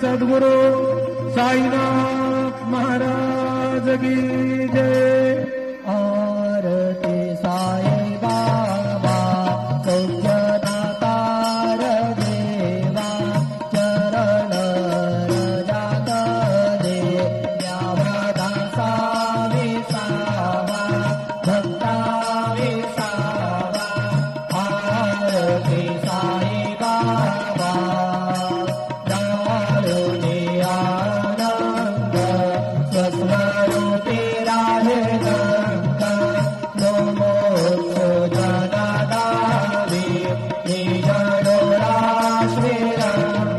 सद्गुरु साईनाथ महाराज की जय। आरती साई बाबा सौख्यदातार देवा चरण रजात दे यावदासा विसावा भक्ता विसावा। आरती साई बाबा दारुणी आनंद स्वस्वरूपी राहे गंगा नमो जगदावी निज डोळा श्रीरंग